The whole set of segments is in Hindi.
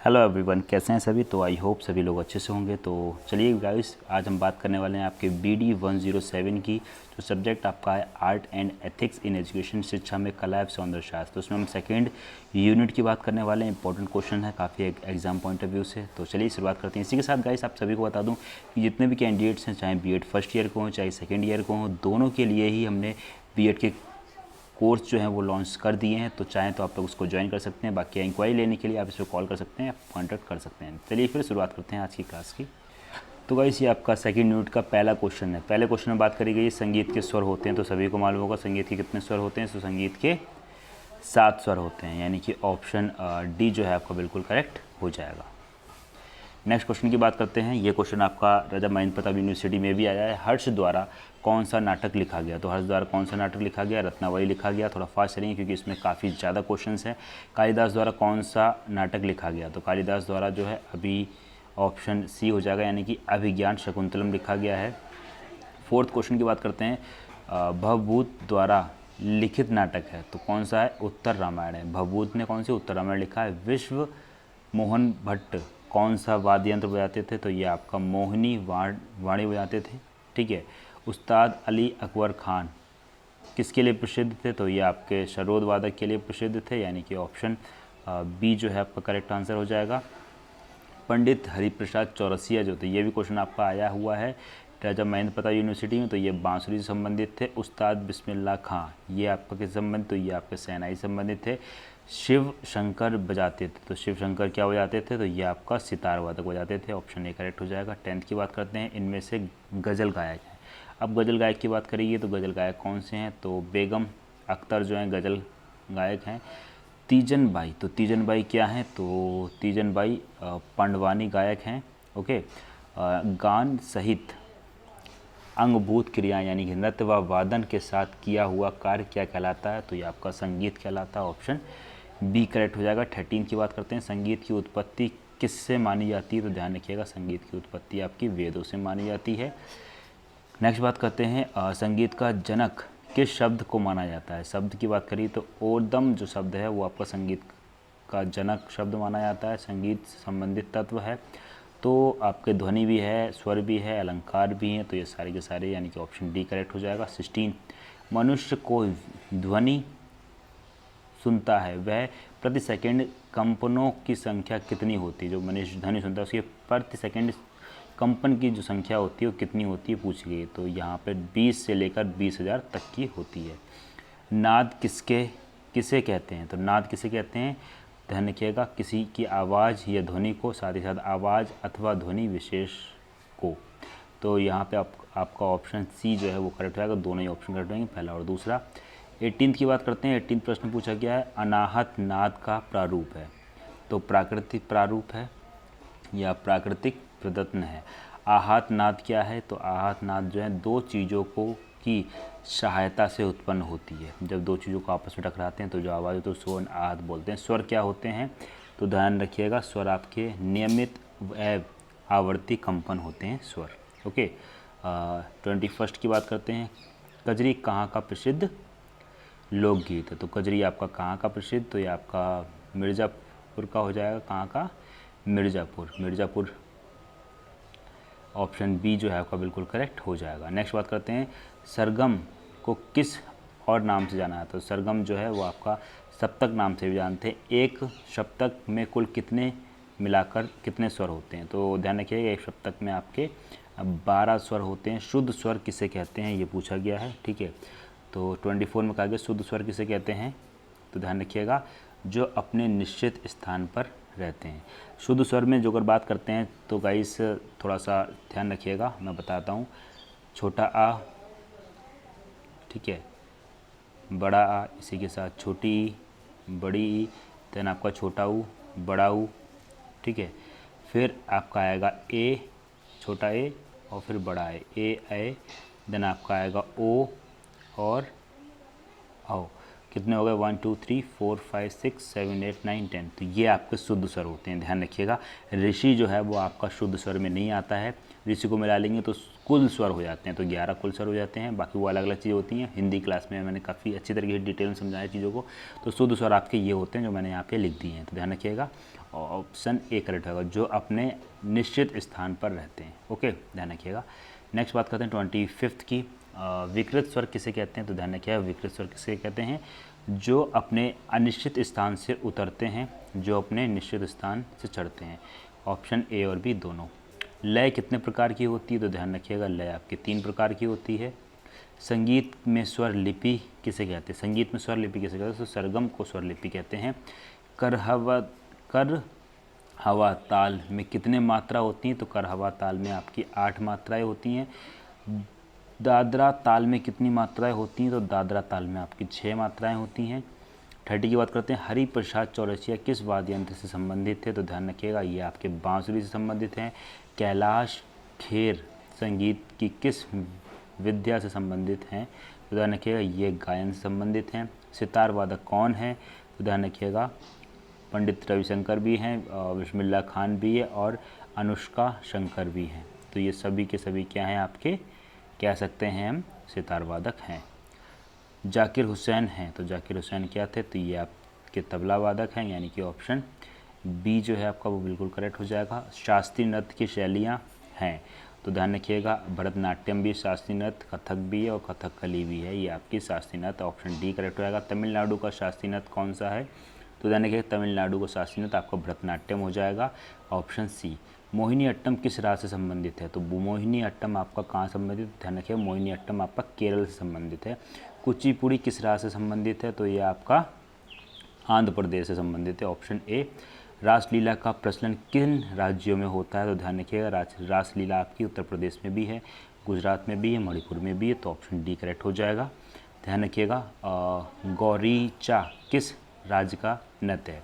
हेलो एवरीवन, कैसे हैं सभी। तो आई होप सभी लोग अच्छे से होंगे। तो चलिए गाइस, आज हम बात करने वाले हैं आपके BD 107 की। जो सब्जेक्ट आपका है art and ethics in education, शिक्षा में कला एवं सौंदर्य शास्त्र। तो उसमें हम सेकेंड यूनिट की बात करने वाले हैं। इंपॉर्टेंट क्वेश्चन है काफ़ी एग्जाम पॉइंट ऑफ व्यू से। तो चलिए शुरुआत करते हैं। इसी के साथ गाइस आप सभी को बता दूँ कि जितने भी कैंडिडेट्स हैं, चाहे B.Ed फर्स्ट ईयर को हों चाहे सेकेंड ईयर को हों, दोनों के लिए ही हमने B.Ed के कोर्स जो हैं वो लॉन्च कर दिए हैं। तो चाहें तो आप लोग उसको ज्वाइन कर सकते हैं। बाकी इंक्वायरी लेने के लिए आप इस पर कॉल कर सकते हैं, आप कॉन्टैक्ट कर सकते हैं। चलिए फिर शुरुआत करते हैं आज की क्लास की। तो गाइस ये आपका सेकंड यूनिट का पहला क्वेश्चन है। पहले क्वेश्चन में बात करी गई संगीत के स्वर होते हैं। तो सभी को मालूम होगा संगीत के कितने स्वर होते हैं। तो संगीत के 7 स्वर होते हैं, यानी कि ऑप्शन डी जो है आपका बिल्कुल करेक्ट हो जाएगा। नेक्स्ट क्वेश्चन की बात करते हैं। ये क्वेश्चन आपका राजा महेंद्र प्रताप यूनिवर्सिटी में भी आया है। हर्ष द्वारा कौन सा नाटक लिखा गया। तो हर्ष द्वारा कौन सा नाटक लिखा गया। रत्नावली लिखा गया। थोड़ा फास्ट चलेंगे क्योंकि इसमें काफ़ी ज़्यादा क्वेश्चंस हैं। कालिदास द्वारा कौन सा नाटक लिखा गया। तो कालिदास द्वारा जो है अभी ऑप्शन सी हो जाएगा, यानी कि अभिज्ञान शकुंतलम लिखा गया है। फोर्थ क्वेश्चन की बात करते हैं। भवभूत द्वारा लिखित नाटक है तो कौन सा है। उत्तर रामायण है। भवभूत ने कौन सी उत्तर रामायण लिखा है। विश्व मोहन भट्ट कौन सा वाद्य यंत्र बजाते थे। तो ये आपका मोहिनी वाणी बजाते थे। ठीक है। उस्ताद अली अकबर खान किसके लिए प्रसिद्ध थे। तो ये आपके सरोद वादक के लिए प्रसिद्ध थे, यानी कि ऑप्शन बी जो है आपका करेक्ट आंसर हो जाएगा। पंडित हरिप्रसाद चौरसिया जो थे, ये भी क्वेश्चन आपका आया हुआ है राजा महेंद्र प्रताप यूनिवर्सिटी में। तो ये बांसुरी से संबंधित थे। उस्ताद बिस्मिल्लाह खां ये आपका किस संबंधित। तो ये आपके सेनाई संबंधित थे। शिव शंकर बजाते थे। तो शिव शंकर क्या बजाते थे। तो ये आपका सितार वादक बजाते थे। ऑप्शन ए करेक्ट हो जाएगा। 10th की बात करते हैं। इनमें से गज़ल गायक हैं। अब गज़ल गायक की बात करिए तो गज़ल गायक कौन से हैं। तो बेगम अख्तर जो हैं गज़ल गायक हैं। तीजन बाई, तो तीजन बाई क्या हैं। तो तीजन बाई पांडवानी गायक हैं। ओके। गान सहित अंगभूत क्रिया यानी कि नृत्य व वादन के साथ किया हुआ कार्य क्या कहलाता है। तो ये आपका संगीत कहलाता है। ऑप्शन बी करेक्ट हो जाएगा। 13 की बात करते हैं। संगीत की उत्पत्ति किससे मानी जाती है। तो ध्यान रखिएगा संगीत की उत्पत्ति आपकी वेदों से मानी जाती है। नेक्स्ट बात करते हैं संगीत का जनक किस शब्द को माना जाता है। शब्द की बात करिए तो ओदम जो शब्द है वो आपका संगीत का जनक शब्द माना जाता है। संगीत से संबंधित तत्व है तो आपके ध्वनि भी है, स्वर भी है, अलंकार भी हैं। तो ये सारे के सारे यानी कि ऑप्शन डी करेक्ट हो जाएगा। 16 मनुष्य को ध्वनि सुनता है वह प्रति सेकंड कंपनों की संख्या कितनी होती है। जो मनुष्य ध्वनि सुनता है उसकी प्रति सेकंड कंपन की जो संख्या होती है वो कितनी होती है पूछी गई। तो यहाँ पे 20 से लेकर 20,000 तक की होती है। नाद किसे कहते हैं। तो नाद किसे कहते हैं। ध्यान रखिएगा किसी की आवाज़ या ध्वनि को, साथ ही साथ आवाज़ अथवा ध्वनि विशेष को। तो यहाँ पे आपका ऑप्शन सी जो है वो करेक्ट रहेगा। दोनों ही ऑप्शन करेक्ट रहेंगे, पहला और दूसरा। 18 की बात करते हैं। 18 प्रश्न पूछा गया है अनाहत नाद का प्रारूप है। तो प्राकृतिक प्रारूप है या प्राकृतिक प्रदत्न है। आहत नाद क्या है। तो आहत नाद जो है दो चीज़ों को की सहायता से उत्पन्न होती है। जब दो चीज़ों को आपस में टकराते हैं तो जो आवाज़ होती है उसको आहत बोलते हैं। स्वर क्या होते हैं। तो ध्यान रखिएगा स्वर आपके नियमित व आवर्ती कंपन होते हैं स्वर। ओके। 21 की बात करते हैं। कजरी कहाँ का प्रसिद्ध लोकगीत है। तो कजरी आपका कहाँ का प्रसिद्ध। तो ये आपका मिर्ज़ापुर का हो जाएगा। कहाँ का। मिर्ज़ापुर। ऑप्शन बी जो है आपका बिल्कुल करेक्ट हो जाएगा। नेक्स्ट बात करते हैं सरगम को किस और नाम से जाना जाता है। तो सरगम जो है वो आपका सप्तक नाम से भी जानते हैं। एक सप्तक में कुल कितने मिलाकर कितने स्वर होते हैं। तो ध्यान रखिएगा एक सप्तक में आपके 12 स्वर होते हैं। शुद्ध स्वर किसे कहते हैं ये पूछा गया है। ठीक है। तो 24 में कहा गया शुद्ध स्वर किसे कहते हैं। तो ध्यान रखिएगा जो अपने निश्चित स्थान पर रहते हैं। शुद्ध स्वर में जो अगर बात करते हैं तो गाइस थोड़ा सा ध्यान रखिएगा, मैं बताता हूँ। छोटा आ, ठीक है, बड़ा आ, इसी के साथ छोटी ई, बड़ी ई, देन आपका छोटा ऊ, बड़ा ऊ, ठीक है। फिर आपका आएगा ए, छोटा ए और फिर बड़ा ए, देन आपका आएगा ओ और आओ। कितने हो गए 1 2 3 4 5 6 7 8 9 10। तो ये आपके शुद्ध स्वर होते हैं। ध्यान रखिएगा ऋषि जो है वो आपका शुद्ध स्वर में नहीं आता है। ऋषि को मिला लेंगे तो कुल स्वर हो जाते हैं, तो 11 कुल स्वर हो जाते हैं, बाकी वो अलग अलग चीज़ें होती हैं। हिंदी क्लास में मैंने काफ़ी अच्छी तरीके से डिटेल में समझाया चीज़ों को। तो शुद्ध स्वर आपके ये होते हैं जो मैंने यहाँ पे लिख दिए हैं, तो ध्यान रखिएगा। ऑप्शन ए करेक्ट होगा, जो अपने निश्चित स्थान पर रहते हैं। ओके, ध्यान रखिएगा। नेक्स्ट बात करते हैं 25th की। विकृत स्वर किसे कहते हैं, तो ध्यान रखिएगा विकृत स्वर किसे कहते हैं, जो अपने अनिश्चित स्थान से उतरते हैं, जो अपने निश्चित स्थान से चढ़ते हैं। ऑप्शन ए और बी दोनों। लय कितने प्रकार की होती है, तो ध्यान रखिएगा लय आपकी 3 प्रकार की होती है। संगीत में स्वर लिपि किसे कहते हैं, संगीत में स्वर लिपि किसे कहते हैं, तो सरगम को स्वर लिपि कहते हैं। कर हवा ताल में कितने मात्रा होती हैं, तो कर हवा ताल में आपकी 8 मात्राएं होती हैं। दादरा ताल में कितनी मात्राएं होती हैं, तो दादरा ताल में आपकी 6 मात्राएं होती हैं। 30 की बात करते हैं। हरि प्रसाद चौरसिया किस वाद्य यंत्र से संबंधित थे, तो ध्यान रखिएगा ये आपके बांसुरी से संबंधित हैं। कैलाश खेर संगीत की किस विद्या से संबंधित हैं, तो ध्यान रखिएगा ये गायन से संबंधित हैं। सितार वादक कौन है, तो ध्यान रखिएगा पंडित रविशंकर भी हैं, बिस्मिल्लाह खान भी है और अनुष्का शंकर भी हैं। तो ये सभी के सभी क्या हैं आपके, कह सकते हैं हम सितार वादक हैं। जाकिर हुसैन हैं, तो जाकिर हुसैन क्या थे, तो ये आपके तबला वादक हैं, यानी कि ऑप्शन बी जो है आपका वो बिल्कुल करेक्ट हो जाएगा। शास्त्रीय नृत्य की शैलियाँ हैं, तो ध्यान रखिएगा भरतनाट्यम भी शास्त्रीय नृत्य, कथक भी है और कथकली भी है, ये आपकी शास्त्रीय नृत्य। ऑप्शन डी करेक्ट हो जाएगा। तमिलनाडु का शास्त्रीय नृत्य कौन सा है, तो ध्यान रखिएगा तमिलनाडु का शास्त्रीय नृत्य आपका भरतनाट्यम हो जाएगा। Option C. मोहिनी अट्टम किस राज्य से संबंधित है, तो मोहिनी अट्टम आपका कहाँ संबंधित है, ध्यान रखिएगा मोहिनी अट्टम आपका केरल से संबंधित है। कुचिपुड़ी किस राज्य से संबंधित है, तो ये आपका आंध्र प्रदेश से संबंधित है। Option A. रासलीला का प्रचलन किन राज्यों में होता है, तो ध्यान रखिएगा रासलीला आपकी उत्तर प्रदेश में भी है, गुजरात में भी है, मणिपुर में भी है, तो ऑप्शन डी करेक्ट हो जाएगा। ध्यान रखिएगा गौरीचा किस राज्य का नृत्य है,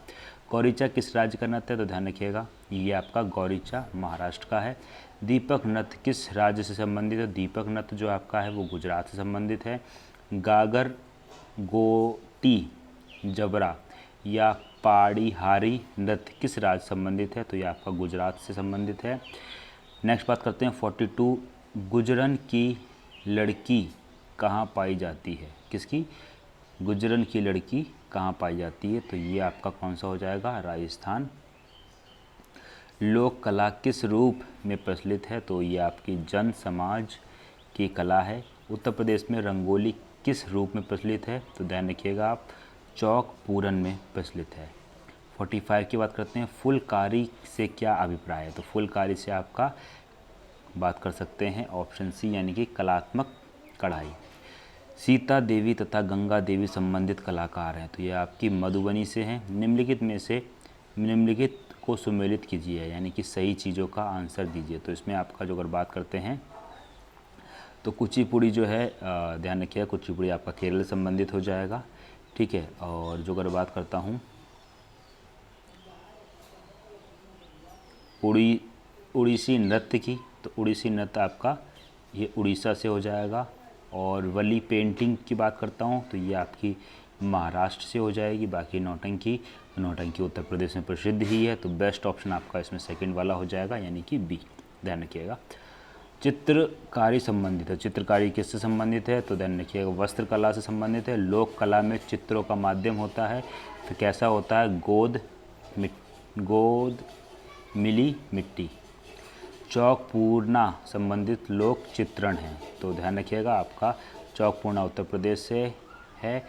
गौरीचा किस राज्य का नृत्य है, तो ध्यान रखिएगा ये आपका गौरीचा महाराष्ट्र का है। दीपक नृत्य किस राज्य से संबंधित है, दीपक नृत्य जो आपका है वो गुजरात से संबंधित है। गागर गोटी जबरा या पाड़ीहारी नृत्य किस राज्य से संबंधित है, तो ये आपका गुजरात से संबंधित है। नेक्स्ट बात करते हैं 42। गुजरन की लड़की कहाँ पाई जाती है, किसकी, गुजरन की लड़की कहाँ पाई जाती है, तो ये आपका कौन सा हो जाएगा, राजस्थान। लोक कला किस रूप में प्रचलित है, तो ये आपकी जन समाज की कला है। उत्तर प्रदेश में रंगोली किस रूप में प्रचलित है, तो ध्यान रखिएगा आप चौक पूरन में प्रचलित है। 45 की बात करते हैं। फुलकारी से क्या अभिप्राय है, तो फुलकारी से आपका बात कर सकते हैं ऑप्शन सी, यानी कि कलात्मक कढ़ाई। सीता देवी तथा गंगा देवी संबंधित कलाकार हैं, तो ये आपकी मधुबनी से हैं। निम्नलिखित में से निम्नलिखित को सुमेलित कीजिए, यानी कि सही चीज़ों का आंसर दीजिए। तो इसमें आपका जो अगर बात करते हैं तो कुचिपुड़ी जो है ध्यान रखिएगा कुचिपुड़ी आपका केरल से संबंधित हो जाएगा, ठीक है। और जो अगर बात करता हूँ उड़ीसी नृत्य की, तो उड़ीसी नृत्य आपका ये उड़ीसा से हो जाएगा। और वली पेंटिंग की बात करता हूँ तो ये आपकी महाराष्ट्र से हो जाएगी। बाकी नौटंकी, तो नौटंकी उत्तर प्रदेश में प्रसिद्ध ही है, तो बेस्ट ऑप्शन आपका इसमें सेकंड वाला हो जाएगा, यानी कि बी। ध्यान रखिएगा। चित्रकारी संबंधित है, चित्रकारी किससे संबंधित है, तो ध्यान रखिएगा वस्त्र कला से संबंधित है। लोक कला में चित्रों का माध्यम होता है, फिर कैसा होता है, गोद मिली मिट्टी। चौकपूर्णा संबंधित लोक चित्रण है, तो ध्यान रखिएगा आपका चौकपूर्णा उत्तर प्रदेश से है।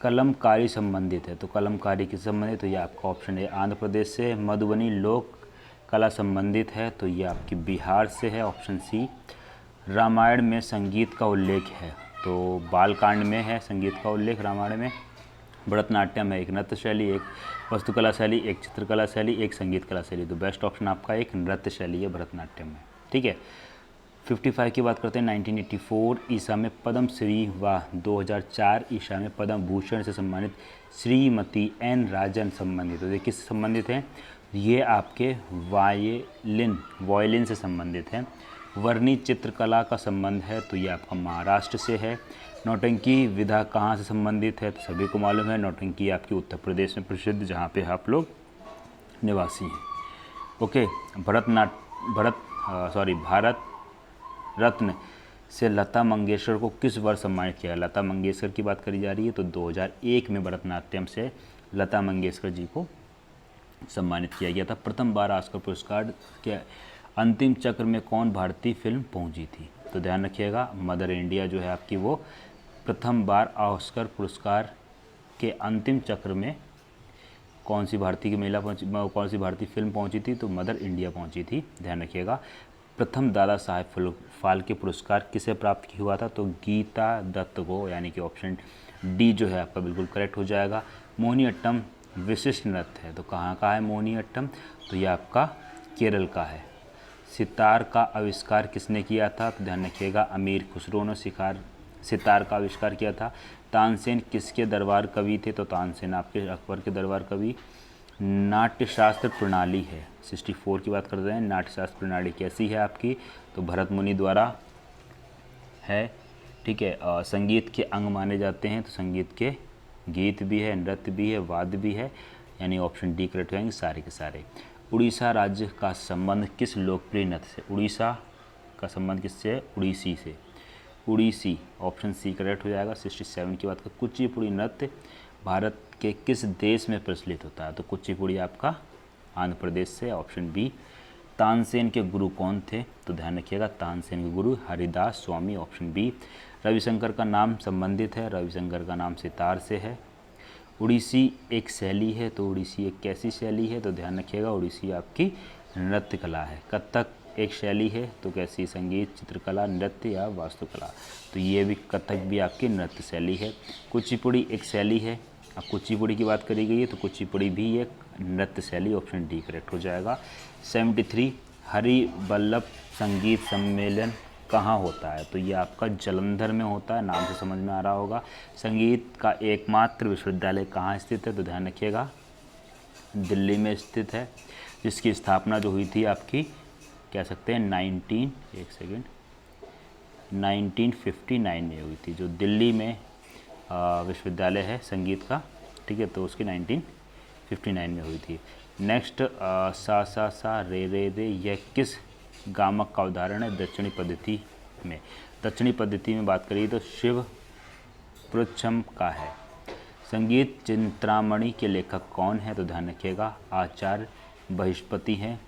कलमकारी संबंधित है, तो कलमकारी किससे संबंधित, तो ये आपका ऑप्शन है आंध्र प्रदेश से। मधुबनी लोक कला संबंधित है, तो ये आपकी बिहार से है, ऑप्शन सी। रामायण में संगीत का उल्लेख है, तो बालकांड में है संगीत का उल्लेख रामायण में। भरतनाट्यम है एक नृत्य शैली, एक वस्तुकला शैली, एक चित्रकला शैली, एक संगीत कला शैली, तो बेस्ट ऑप्शन आपका एक नृत्य शैली है भरतनाट्यम में, ठीक है। 55 की बात करते हैं। 1984 ईसा में पद्म श्री व 2004 ईसा में पद्म भूषण से सम्मानित श्रीमती एन राजन संबंधित, तो ये किससे संबंधित हैं, ये आपके वायलिन से संबंधित हैं। वर्णी चित्रकला का संबंध है, तो ये आपका महाराष्ट्र से है। नौटंकी विधा कहाँ से संबंधित है, तो सभी को मालूम है नौटंकी आपकी उत्तर प्रदेश में प्रसिद्ध, जहाँ पे आप लोग निवासी हैं। ओके, भारत रत्न से लता मंगेशकर को किस वर्ष सम्मानित किया? लता मंगेशकर की बात करी जा रही है, तो 2001 में भरतनाट्यम से लता मंगेशकर जी को सम्मानित किया गया था। प्रथम बार ऑस्कर पुरस्कार के अंतिम चक्र में कौन भारतीय फिल्म पहुंची थी? तो ध्यान रखिएगा, मदर इंडिया जो है आपकी, वो प्रथम बार ऑस्कर पुरस्कार के अंतिम चक्र में कौन सी भारतीय कौन सी भारतीय फिल्म पहुंची थी? तो मदर इंडिया पहुंची थी, ध्यान रखिएगा। प्रथम दादा साहेब फाल्के पुरस्कार किसे प्राप्त हुआ था? तो गीता दत्त को, यानी कि ऑप्शन डी जो है आपका बिल्कुल करेक्ट हो जाएगा। मोहिनीअट्टम विशिष्ट नृत्य है, तो कहाँ का है मोहिनीअट्टम? तो ये आपका केरल का है। सितार का आविष्कार किसने किया था? तो ध्यान रखिएगा, अमीर खुसरो ने सितार का आविष्कार किया था। तानसेन किसके दरबार कवि थे? तो तानसेन आपके अकबर के दरबार कवि। नाट्यशास्त्र प्रणाली है, 64 की बात कर रहे हैं। नाट्यशास्त्र प्रणाली कैसी है आपकी? तो भरत मुनि द्वारा है, ठीक है। संगीत के अंग माने जाते हैं, तो संगीत के गीत भी है, नृत्य भी है, वाद्य भी है, यानी ऑप्शन डी करेक्ट रहेंगे सारे के सारे। उड़ीसा राज्य का संबंध किस लोकप्रिय नृत्य से? उड़ीसा का संबंध किससे है? उड़ीसी से, उड़ीसी, ऑप्शन सी करेक्ट हो जाएगा। 67 की बात कर, कुचिपुड़ी नृत्य भारत के किस देश में प्रचलित होता है? तो कुचिपुड़ी आपका आंध्र प्रदेश से, ऑप्शन बी। तानसेन के गुरु कौन थे? तो ध्यान रखिएगा, तानसेन के गुरु हरिदास स्वामी, ऑप्शन बी। रविशंकर का नाम संबंधित है, रविशंकर का नाम सितार से है। उड़ीसी एक शैली है, तो उड़ीसी एक कैसी शैली है? तो ध्यान रखिएगा, उड़ीसी आपकी नृत्य कला है। कथक एक शैली है, तो कैसी? संगीत, चित्रकला, नृत्य या वास्तुकला? तो ये भी, कथक भी आपकी नृत्य शैली है। कुचिपुड़ी एक शैली है, अब कुचिपुड़ी की बात करी गई है, तो कुचिपुड़ी भी एक नृत्य शैली, ऑप्शन डी करेक्ट हो जाएगा। 73 हरिवल्लभ संगीत सम्मेलन कहाँ होता है? तो ये आपका जलंधर में होता है, नाम से समझ में आ रहा होगा। संगीत का एकमात्र विश्वविद्यालय कहाँ स्थित है? तो ध्यान रखिएगा, दिल्ली में स्थित है, जिसकी स्थापना जो हुई थी आपकी, कह सकते हैं 1959 में हुई थी, जो दिल्ली में विश्वविद्यालय है संगीत का, ठीक है, तो उसकी 1959 में हुई थी। नेक्स्ट, सा सा सा रे रे रे, यह किस गामक का उदाहरण है दक्षिणी पद्धति में? दक्षिणी पद्धति में बात करिए तो शिव पृच्छम का है। संगीत चिंतामणि के लेखक कौन है? तो ध्यान रखिएगा, आचार्य बृहस्पति हैं।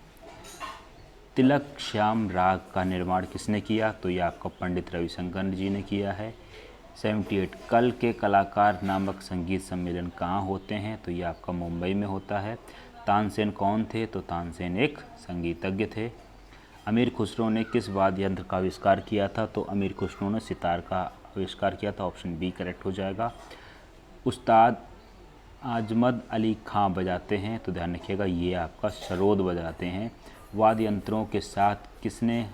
तिलक श्याम राग का निर्माण किसने किया? तो ये आपका पंडित रविशंकर जी ने किया है। 78 कल के कलाकार नामक संगीत सम्मेलन कहाँ होते हैं? तो ये आपका मुंबई में होता है। तानसेन कौन थे? तो तानसेन एक संगीतज्ञ थे। अमीर खुसरो ने किस वाद्य यंत्र का आविष्कार किया था? तो अमीर खुसरो ने सितार का आविष्कार किया था, ऑप्शन बी करेक्ट हो जाएगा। उस्ताद आजमद अली खां बजाते हैं, तो ध्यान रखिएगा, ये आपका सरोद बजाते हैं। वाद्य यंत्रों के साथ किसने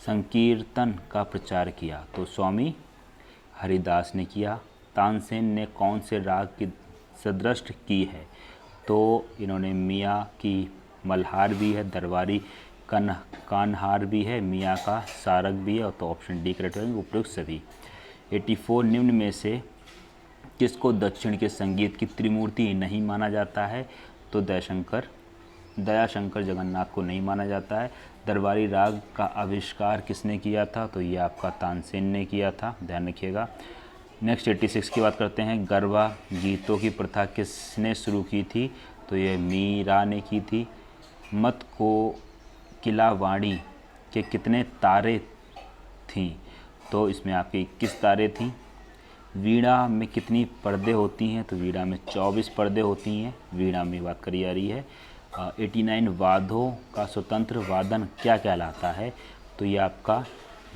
संकीर्तन का प्रचार किया? तो स्वामी हरिदास ने किया। तानसेन ने कौन से राग की सदृष्ट की है? तो इन्होंने मियाँ की मल्हार भी है, दरबारी कानहार भी है, मियाँ का सारग भी है, तो ऑप्शन डी करेक्ट होंगे उपयुक्त सभी। 84 निम्न में से किसको दक्षिण के संगीत की त्रिमूर्ति नहीं माना जाता है? तो दयाशंकर जगन्नाथ को नहीं माना जाता है। दरबारी राग का आविष्कार किसने किया था? तो ये आपका तानसेन ने किया था, ध्यान रखिएगा। नेक्स्ट 86 की बात करते हैं। गरबा गीतों की प्रथा किसने शुरू की थी? तो ये मीरा ने की थी। मत को किला वाणी के कितने तारे थीं? तो इसमें आपकी 21 तारे थीं। वीणा में कितनी पर्दे होती हैं? तो वीणा में 24 पर्दे होती हैं, वीणा में बात करी जा रही है। 89 वाद्यों का स्वतंत्र वादन क्या कहलाता है? तो ये आपका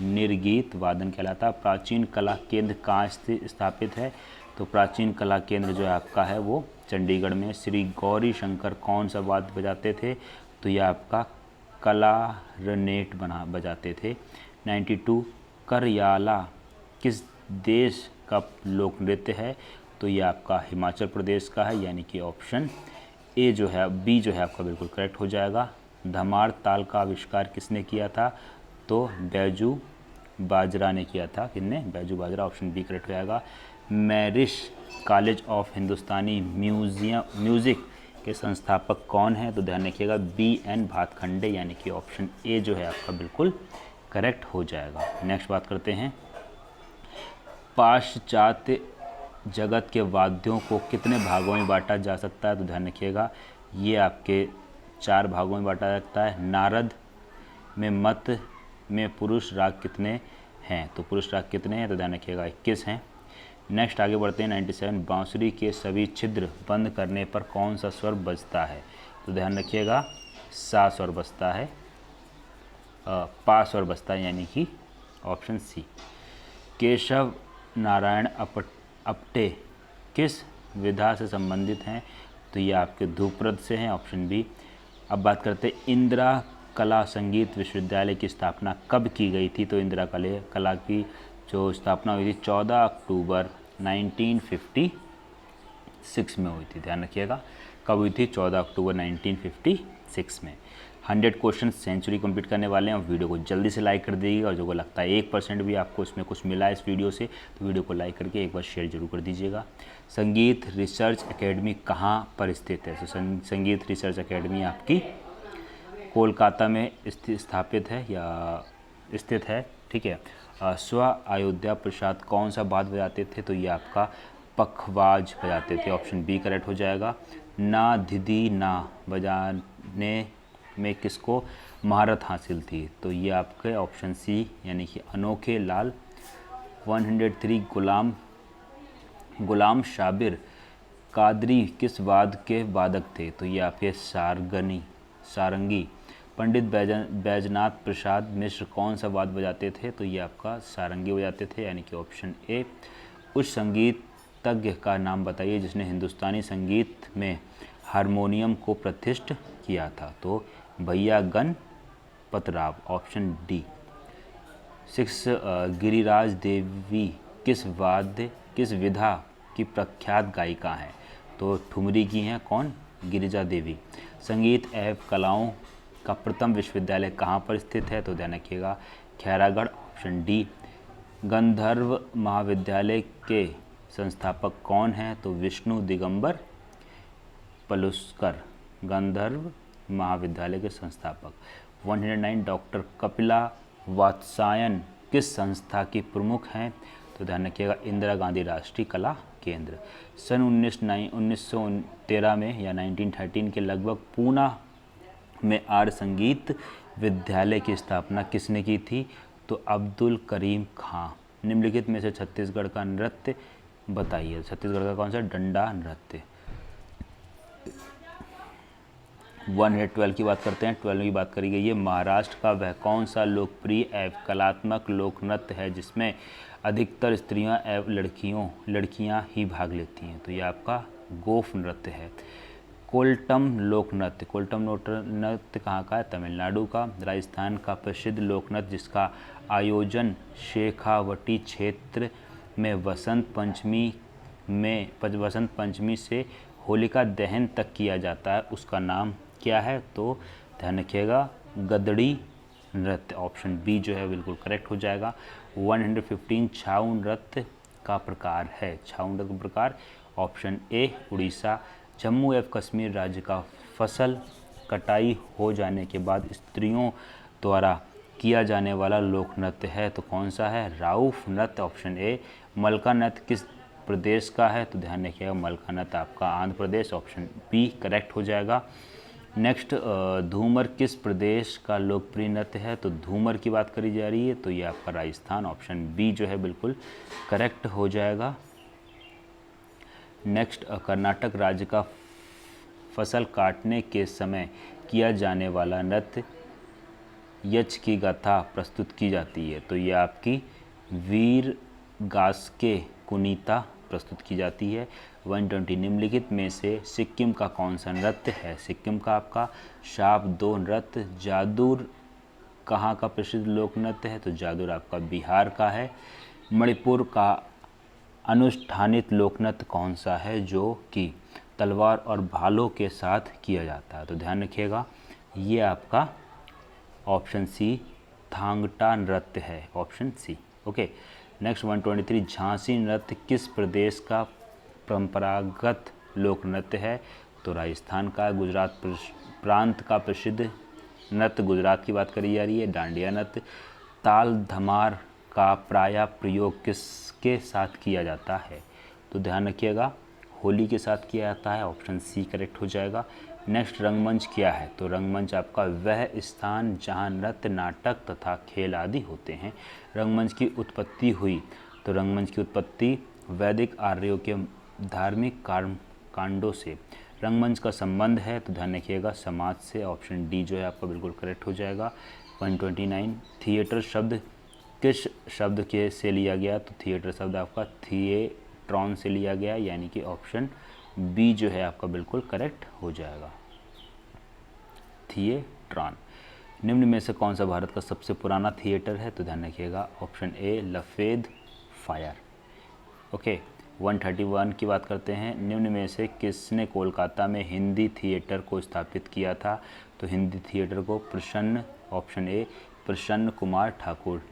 निर्गीत वादन कहलाता है। प्राचीन कला केंद्र कहाँ स्थापित है? तो प्राचीन कला केंद्र जो है आपका है वो चंडीगढ़ में। श्री गौरी शंकर कौन सा वाद्य बजाते थे? तो ये आपका क्लारनेट बजाते थे। 92 करयाला किस देश का लोक नृत्य है? तो ये आपका हिमाचल प्रदेश का है, यानी कि ऑप्शन ए जो है, बी जो है आपका बिल्कुल करेक्ट हो जाएगा। धमार ताल का आविष्कार किसने किया था? तो बैजू बाजरा ने किया था। किसने? बैजू बाजरा, ऑप्शन बी करेक्ट हो जाएगा। मैरिश कॉलेज ऑफ हिंदुस्तानी म्यूज़िक के संस्थापक कौन है? तो ध्यान रखिएगा, बी एन भातखंडे, यानी कि ऑप्शन ए जो है आपका बिल्कुल करेक्ट हो जाएगा। नेक्स्ट बात करते हैं, पाश्चात्य जगत के वाद्यों को कितने भागों में बांटा जा सकता है? तो ध्यान रखिएगा, ये आपके 4 भागों में बांटा जाता है। नारद में मत में पुरुष राग कितने हैं? तो पुरुष राग कितने हैं? तो ध्यान रखिएगा 21 हैं। नेक्स्ट आगे बढ़ते हैं 97, बांसुरी के सभी छिद्र बंद करने पर कौन सा स्वर बजता है? तो ध्यान रखिएगा सा स्वर बजता है, पा स्वर बजता है, यानी कि ऑप्शन सी। केशव नारायण अपटे किस विधा से संबंधित हैं? तो ये आपके ध्रुपद से हैं, ऑप्शन बी। अब बात करते हैं इंदिरा कला संगीत विश्वविद्यालय की स्थापना कब की गई थी? तो इंदिरा कला की जो स्थापना हुई थी 14 अक्टूबर 1956 में हुई थी। ध्यान रखिएगा कब हुई थी? 14 अक्टूबर 1956 में। 100 क्वेश्चन सेंचुरी कंप्लीट करने वाले हैं और वीडियो को जल्दी से लाइक कर दीजिएगा। और जो को लगता है 1% भी आपको इसमें कुछ मिला है इस वीडियो से, तो वीडियो को लाइक करके एक बार शेयर जरूर कर दीजिएगा। संगीत रिसर्च एकेडमी कहाँ पर स्थित है? तो संगीत रिसर्च एकेडमी आपकी कोलकाता में स्थापित है या स्थित है, ठीक है। स्व अयोध्या प्रसाद कौन सा वाद्य बजाते थे? तो ये आपका पखवाज बजाते थे, ऑप्शन बी करेक्ट हो जाएगा। ना धिदी ना बजाने में किसको महारत हासिल थी? तो ये आपके ऑप्शन सी यानी कि अनोखे लाल। 103 गुलाम शाबिर कादरी किस वाद्य के वादक थे? तो ये आपके सारंगी। पंडित बैजनाथ प्रसाद मिश्र कौन सा वाद्य बजाते थे? तो ये आपका सारंगी बजाते थे, यानी कि ऑप्शन ए। उस संगीतज्ञ का नाम बताइए जिसने हिंदुस्तानी संगीत में हारमोनियम को प्रतिष्ठित किया था? तो भैया गणपतराव, ऑप्शन डी। 6 गिरिराज देवी किस विधा की प्रख्यात गायिका हैं? तो ठुमरी की हैं, कौन? गिरिजा देवी। संगीत एवं कलाओं का प्रथम विश्वविद्यालय कहाँ पर स्थित है? तो ध्यान रखिएगा खैरागढ़, ऑप्शन डी। गंधर्व महाविद्यालय के संस्थापक कौन हैं? तो विष्णु दिगंबर पलुस्कर, गंधर्व महाविद्यालय के संस्थापक। 109 डॉक्टर कपिला वात्स्यायन किस संस्था की प्रमुख हैं? तो ध्यान रखिएगा इंदिरा गांधी राष्ट्रीय कला केंद्र। सन 1913 में या 1913 के लगभग पूना में आर्य संगीत विद्यालय की स्थापना किसने की थी? तो अब्दुल करीम खां। निम्नलिखित में से छत्तीसगढ़ का नृत्य बताइए। छत्तीसगढ़ का कौन सा? डंडा नृत्य। 112 की बात करते हैं। 12 की बात करी गई है, महाराष्ट्र का वह कौन सा लोकप्रिय एवं कलात्मक लोक नृत्य है जिसमें अधिकतर स्त्रियां एवं लड़कियां ही भाग लेती हैं? तो ये आपका गोफ नृत्य है। कोल्टम लोक नृत्य कहाँ का है? तमिलनाडु का। राजस्थान का प्रसिद्ध लोक नृत्य जिसका आयोजन शेखावटी क्षेत्र में वसंत पंचमी से होलिका दहन तक किया जाता है, उसका नाम क्या है? तो ध्यान रखिएगा गदड़ी नृत्य, ऑप्शन बी जो है बिल्कुल करेक्ट हो जाएगा। 115 छाऊ नृत्य का प्रकार है। छाऊ नृत्य का प्रकार, ऑप्शन ए उड़ीसा। जम्मू एवं कश्मीर राज्य का फसल कटाई हो जाने के बाद स्त्रियों द्वारा किया जाने वाला लोक नृत्य है, तो कौन सा है? राउफ नृत्य, ऑप्शन ए। मलका नृत्य किस प्रदेश का है? तो ध्यान रखिएगा मलका नृत्य आपका Andhra Pradesh, option B correct हो जाएगा। नेक्स्ट धूमर किस प्रदेश का लोकप्रिय नृत्य है? तो धूमर की बात करी जा रही है, तो ये आपका राजस्थान, ऑप्शन बी जो है बिल्कुल करेक्ट हो जाएगा। नेक्स्ट कर्नाटक राज्य का फसल काटने के समय किया जाने वाला नृत्य यक्ष की गाथा प्रस्तुत की जाती है, तो ये आपकी वीर गास्के कुनीता प्रस्तुत की जाती है। 120 निम्नलिखित में से सिक्किम का कौन सा नृत्य है? सिक्किम का आपका शाबदो नृत्य। जादूर कहाँ का प्रसिद्ध लोक नृत्य है? तो जादूर आपका बिहार का है। मणिपुर का अनुष्ठानित लोक नृत्य कौन सा है जो कि तलवार और भालों के साथ किया जाता है? तो ध्यान रखिएगा ये आपका ऑप्शन सी थांगटा नृत्य है, option C. Okay, next 123 Jhansi नृत्य किस प्रदेश का परंपरागत लोक नृत्य है? तो राजस्थान का। गुजरात प्रांत का प्रसिद्ध नृत्य, गुजरात की बात करी जा रही है, डांडिया नृत्य। ताल धमार का प्रायः प्रयोग किसके साथ किया जाता है? तो ध्यान रखिएगा, होली के साथ किया जाता है, ऑप्शन सी करेक्ट हो जाएगा। नेक्स्ट, रंगमंच क्या है? तो रंगमंच आपका वह स्थान जहां नृत्य, नाटक तथा खेल आदि होते हैं। रंगमंच की उत्पत्ति हुई, तो रंगमंच की उत्पत्ति वैदिक आर्यों के धार्मिक कांडों से। रंगमंच का संबंध है, तो ध्यान रखिएगा, समाज से, ऑप्शन डी जो है आपका बिल्कुल करेक्ट हो जाएगा। 129, थिएटर शब्द किस शब्द के से लिया गया? तो थिएटर शब्द आपका थिएट्रॉन से लिया गया, यानी कि ऑप्शन बी जो है आपका बिल्कुल करेक्ट हो जाएगा, थिएट्रॉन। निम्न में से कौन सा भारत का सबसे पुराना थिएटर है? तो ध्यान रखिएगा, ऑप्शन ए लफेद फायर। ओके, 131 की बात करते हैं। निम्न में से किसने कोलकाता में हिंदी थिएटर को स्थापित किया था? तो हिंदी थिएटर को option A Prasanna Kumar Thakur.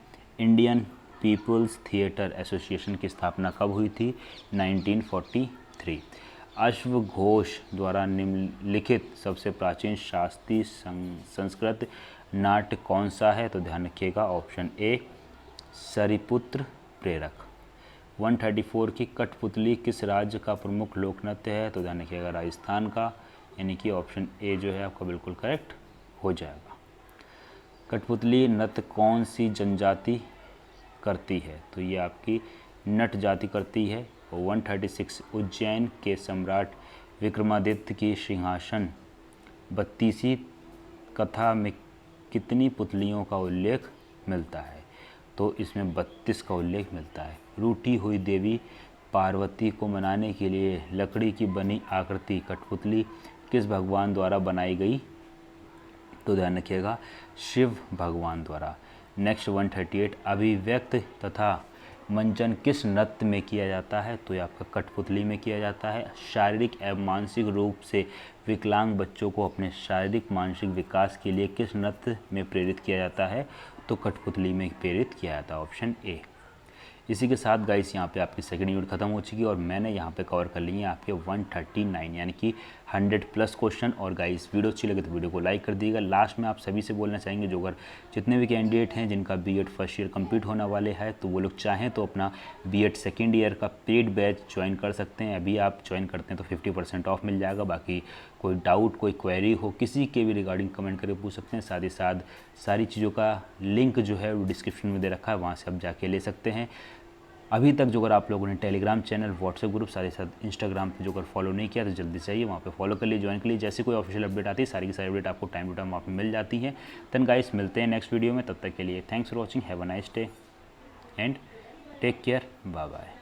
Indian People's Theatre Association की स्थापना कब हुई थी? 1943। अश्व घोष द्वारा निम्नलिखित सबसे प्राचीन शास्त्रीय संस्कृत नाट्य कौन सा है? तो ध्यान रखिएगा, ऑप्शन ए सरिपुत्र प्रेरक। 134 की कठपुतली किस राज्य का प्रमुख लोक नृत्य है? तो ध्यान रखिएगा, राजस्थान का, यानी कि ऑप्शन ए जो है आपका बिल्कुल करेक्ट हो जाएगा। कठपुतली नृत्य कौन सी जनजाति करती है? तो ये आपकी नट जाति करती है। 136 उज्जैन के सम्राट विक्रमादित्य की सिंहासन 32वीं कथा में कितनी पुतलियों का उल्लेख मिलता है? तो इसमें 32 का उल्लेख मिलता है। रूठी हुई देवी पार्वती को मनाने के लिए लकड़ी की बनी आकृति कठपुतली किस भगवान द्वारा बनाई गई? तो ध्यान रखिएगा, शिव भगवान द्वारा। नेक्स्ट 138 अभिव्यक्त तथा मंचन किस नृत्य में किया जाता है? तो ये आपका कठपुतली में किया जाता है। शारीरिक एवं मानसिक रूप से विकलांग बच्चों को अपने शारीरिक मानसिक विकास के लिए किस नृत्य में प्रेरित किया जाता है? तो कठपुतली में प्रेरित किया जाता है, ऑप्शन ए। इसी के साथ गाइस यहाँ पे आपकी सेकंड यूनिट खत्म हो चुकी है और मैंने यहाँ पे कवर कर लिए हैं आपके 139 यानी कि 100+ क्वेश्चन। और गाइस वीडियो अच्छी लगे तो वीडियो को लाइक कर दीजिएगा। लास्ट में आप सभी से बोलना चाहेंगे, जो अगर जितने भी कैंडिडेट हैं जिनका बीएड फर्स्ट ईयर कंप्लीट होने वाले हैं, तो वो लोग चाहें तो अपना बीएड सेकेंड ईयर का पेड बैच ज्वाइन कर सकते हैं। अभी आप ज्वाइन करते हैं तो 50% ऑफ मिल जाएगा। बाकी कोई डाउट, कोई क्वेरी हो किसी के भी रिगार्डिंग कमेंट करके पूछ सकते हैं। साथ ही साथ सारी चीज़ों का लिंक जो है वो डिस्क्रिप्शन में दे रखा है, वहाँ से आप जाके ले सकते हैं। अभी तक जो अगर आप लोगों ने टेलीग्राम चैनल, व्हाट्सएप ग्रुप, साथ ही साथ इंस्टाग्राम पे जो अगर फॉलो नहीं किया तो जल्दी से आइए वहाँ पे फॉलो कर लिए, ज्वाइन कर लिए। जैसे कोई ऑफिशियल अपडेट आती है सारी की सारी अपडेट आपको टाइम टू टाइम वहाँ पे मिल जाती है। देन गाइस मिलते हैं नेक्स्ट वीडियो में, तब तक के लिए thanks for watching, have a nice day and take care, bye bye.